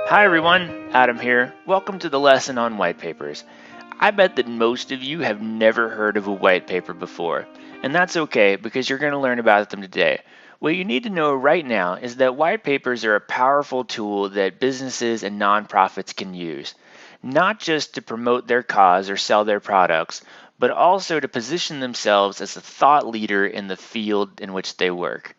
Hi everyone, Adam here. Welcome to the lesson on white papers. I bet that most of you have never heard of a white paper before, and that's okay because you're going to learn about them today. What you need to know right now is that white papers are a powerful tool that businesses and nonprofits can use, not just to promote their cause or sell their products, but also to position themselves as a thought leader in the field in which they work.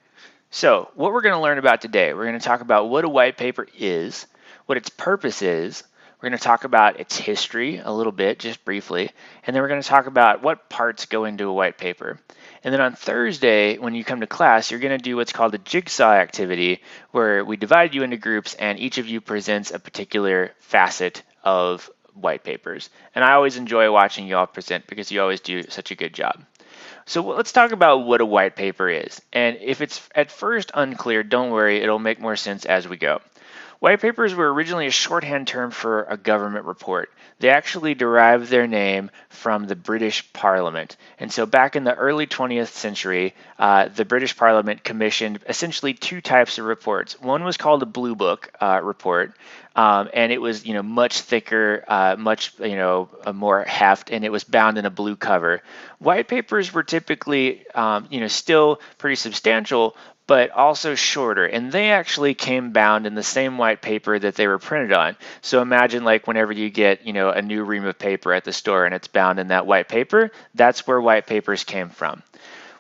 So, what we're going to learn about today, we're going to talk about what a white paper is, what its purpose is. We're going to talk about its history a little bit, just briefly, and then we're going to talk about what parts go into a white paper. And then on Thursday, when you come to class, you're going to do what's called a jigsaw activity, where we divide you into groups and each of you presents a particular facet of white papers. And I always enjoy watching you all present because you always do such a good job. So let's talk about what a white paper is. And if it's at first unclear, don't worry, it'll make more sense as we go. White papers were originally a shorthand term for a government report. They actually derived their name from the British Parliament. And so back in the early 20th century, the British Parliament commissioned essentially two types of reports. One was called a Blue Book report, and it was much thicker, much more heft, and it was bound in a blue cover. White papers were typically still pretty substantial, but also shorter. And they actually came bound in the same white paper that they were printed on. So imagine like whenever you get, a new ream of paper at the store and it's bound in that white paper, that's where white papers came from.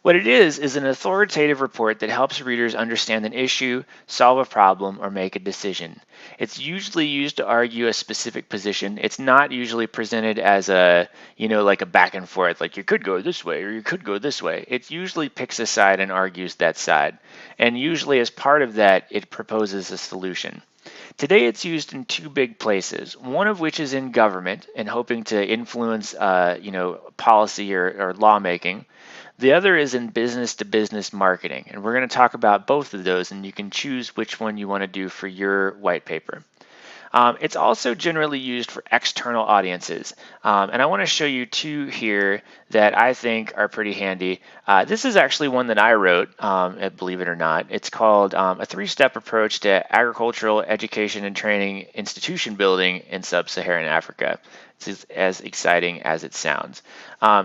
What it is an authoritative report that helps readers understand an issue, solve a problem, or make a decision. It's usually used to argue a specific position. It's not usually presented as like a back and forth, like you could go this way or you could go this way. It usually picks a side and argues that side. And usually as part of that, it proposes a solution. Today it's used in two big places, one of which is in government and hoping to influence policy or lawmaking. The other is in business-to-business marketing, and we're going to talk about both of those, and you can choose which one you want to do for your white paper. It's also generally used for external audiences, and I want to show you two here that I think are pretty handy. This is actually one that I wrote, believe it or not. It's called A Three-Step Approach to Agricultural Education and Training Institution Building in Sub-Saharan Africa. It's as exciting as it sounds.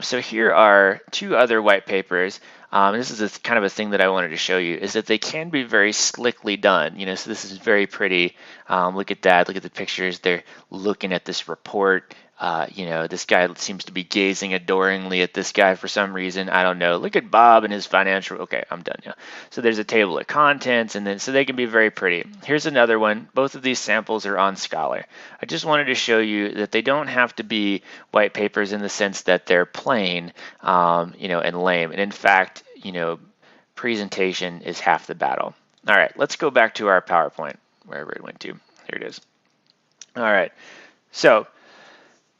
So here are two other white papers. This is kind of a thing that I wanted to show you, is that they can be very slickly done. So this is very pretty. Look at that. Look at the pictures. They're looking at this report. This guy seems to be gazing adoringly at this guy for some reason. I don't know. Look at Bob and his financial. Okay, I'm done now. So there's a table of contents, and then so they can be very pretty. Here's another one. Both of these samples are on Scholar. I just wanted to show you that they don't have to be white papers in the sense that they're plain, and lame. And in fact, presentation is half the battle. All right, let's go back to our PowerPoint, wherever it went to. Here it is. All right, so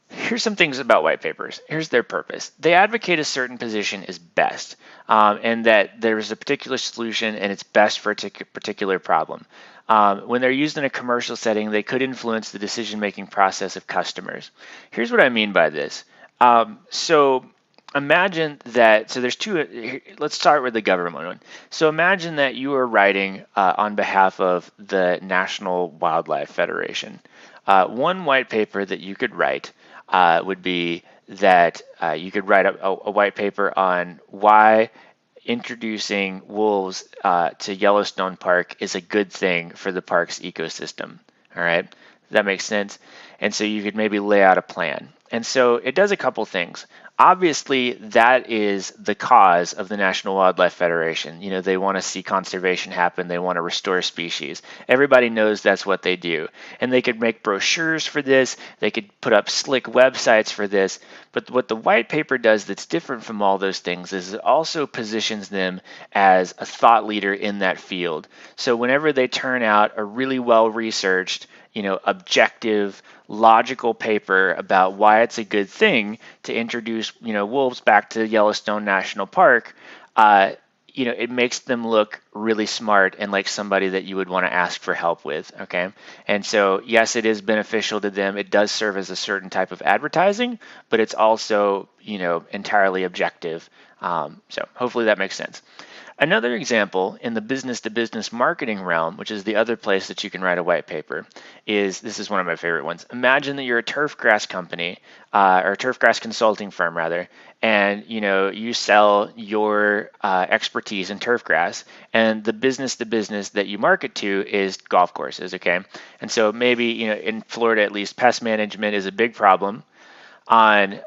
here's some things about white papers. Here's their purpose. They advocate a certain position is best, and that there is a particular solution and it's best for a particular problem. When they're used in a commercial setting, they could influence the decision-making process of customers. Here's what I mean by this. So imagine that, so there's two, let's start with the government one. So imagine that you are writing on behalf of the National Wildlife Federation. One white paper that you could write would be that you could write a white paper on why introducing wolves to Yellowstone Park is a good thing for the park's ecosystem. All right, that makes sense. And so you could maybe lay out a plan. And so it does a couple things. Obviously, that is the cause of the National Wildlife Federation. They want to see conservation happen. They want to restore species. Everybody knows that's what they do. And they could make brochures for this. They could put up slick websites for this. But what the white paper does that's different from all those things is it also positions them as a thought leader in that field. So whenever they turn out a really well-researched, objective, logical paper about why it's a good thing to introduce, wolves back to Yellowstone National Park, it makes them look really smart and like somebody that you would want to ask for help with, okay? And so, yes, it is beneficial to them. It does serve as a certain type of advertising, but it's also, entirely objective. So hopefully that makes sense. Another example in the business-to-business marketing realm, which is the other place that you can write a white paper, is this is one of my favorite ones. Imagine that you're a turf grass company or a turf grass consulting firm rather, and you sell your expertise in turf grass, and the business-to-business that you market to is golf courses. Okay, and so maybe in Florida at least, pest management is a big problem on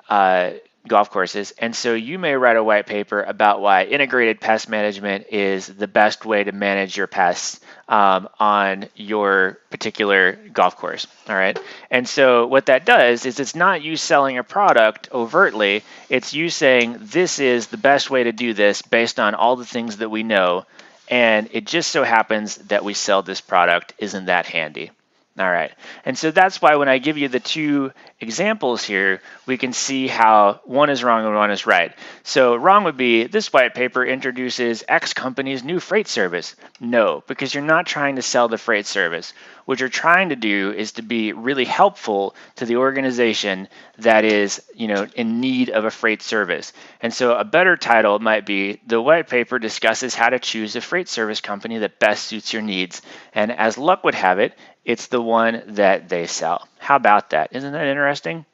golf courses. And so you may write a white paper about why integrated pest management is the best way to manage your pests on your particular golf course. All right. And so what that does is it's not you selling a product overtly, it's you saying this is the best way to do this based on all the things that we know. And it just so happens that we sell this product. Isn't that handy? All right, and so that's why when I give you the two examples here, we can see how one is wrong and one is right. So wrong would be this white paper introduces X company's new freight service. No, because you're not trying to sell the freight service. What you're trying to do is to be really helpful to the organization that is, in need of a freight service. And so a better title might be the white paper discusses how to choose a freight service company that best suits your needs. And as luck would have it, it's the one that they sell. How about that? Isn't that interesting?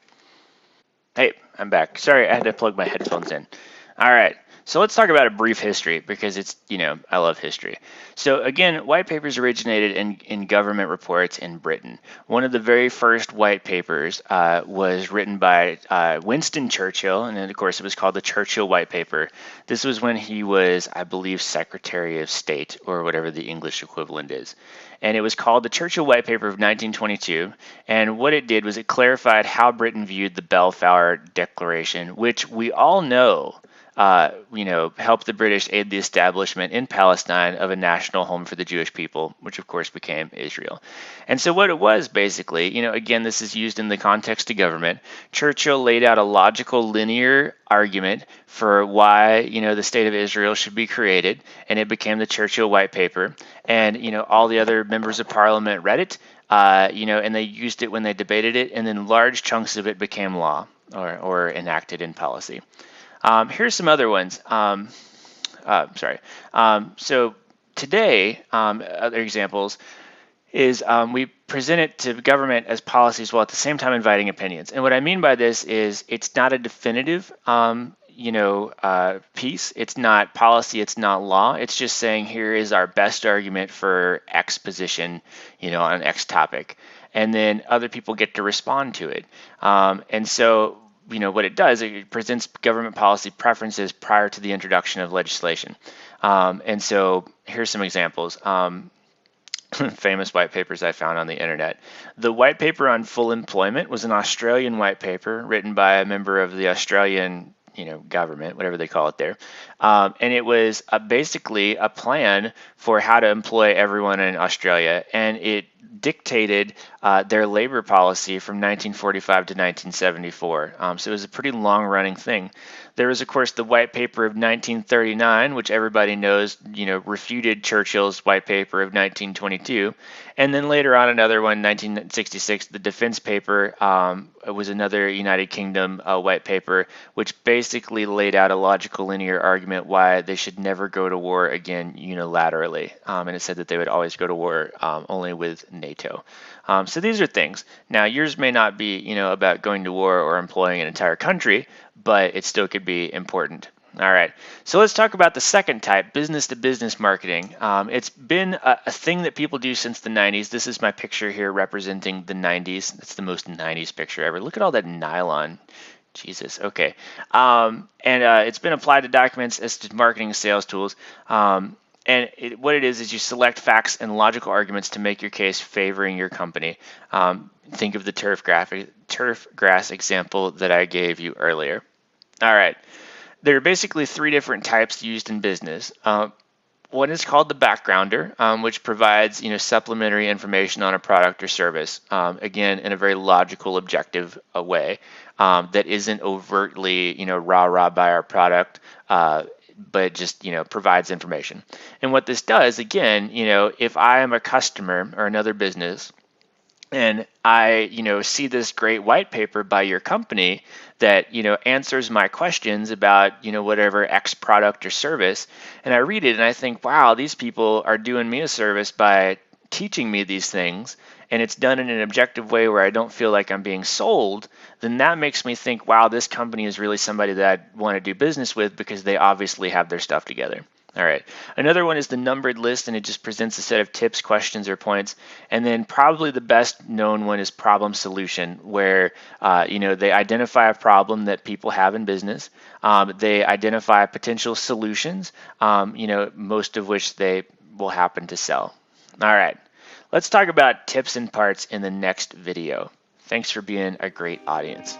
Hey, I'm back. Sorry, I had to plug my headphones in. All right. So let's talk about a brief history because it's, I love history. So again, white papers originated in government reports in Britain. One of the very first white papers was written by Winston Churchill, and then of course it was called the Churchill White Paper. This was when he was, I believe, Secretary of State or whatever the English equivalent is. And it was called the Churchill White Paper of 1922. And what it did was it clarified how Britain viewed the Balfour Declaration, which we all know helped the British aid the establishment in Palestine of a national home for the Jewish people, which of course became Israel. And so what it was basically, again, this is used in the context of government. Churchill laid out a logical, linear argument for why, the state of Israel should be created, and it became the Churchill White Paper. And, all the other members of parliament read it, and they used it when they debated it, and then large chunks of it became law or enacted in policy. Here's some other ones. So today, other examples is we present it to government as policies while at the same time inviting opinions. And what I mean by this is it's not a definitive piece. It's not policy. It's not law. It's just saying here is our best argument for X position, on X topic. And then other people get to respond to it. And so what it does, it presents government policy preferences prior to the introduction of legislation. And so here's some examples. Famous white papers I found on the internet. The white paper on full employment was an Australian white paper written by a member of the Australian government, whatever they call it there. And it was basically a plan for how to employ everyone in Australia. And it dictated their labor policy from 1945 to 1974. So it was a pretty long-running thing. There was, of course, the White Paper of 1939, which everybody knows, refuted Churchill's White Paper of 1922. And then later on, another one, 1966, the Defense Paper was another United Kingdom white paper, which basically laid out a logical linear argument why they should never go to war again unilaterally. And it said that they would always go to war only with NATO. So these are things. Now, yours may not be, about going to war or employing an entire country, but it still could be important. All right, so let's talk about the second type, business-to-business marketing. It's been a thing that people do since the 90s. This is my picture here representing the 90s. It's the most 90s picture ever. Look at all that nylon. Jesus, okay. It's been applied to documents as to marketing sales tools. What it is you select facts and logical arguments to make your case favoring your company. Think of the turf grass example that I gave you earlier. All right. There are basically three different types used in business. One is called the backgrounder, which provides supplementary information on a product or service, again in a very logical, objective way that isn't overtly rah-rah by our product, but just provides information. And what this does, again, if I am a customer or another business, and I, see this great white paper by your company that, answers my questions about, whatever X product or service, and I read it and I think, wow, these people are doing me a service by teaching me these things, and it's done in an objective way where I don't feel like I'm being sold, then that makes me think, wow, this company is really somebody that I want to do business with because they obviously have their stuff together. All right. Another one is the numbered list, and it just presents a set of tips, questions, or points. And then probably the best known one is problem solution, where they identify a problem that people have in business. They identify potential solutions, most of which they will happen to sell. All right. Let's talk about tips and parts in the next video. Thanks for being a great audience.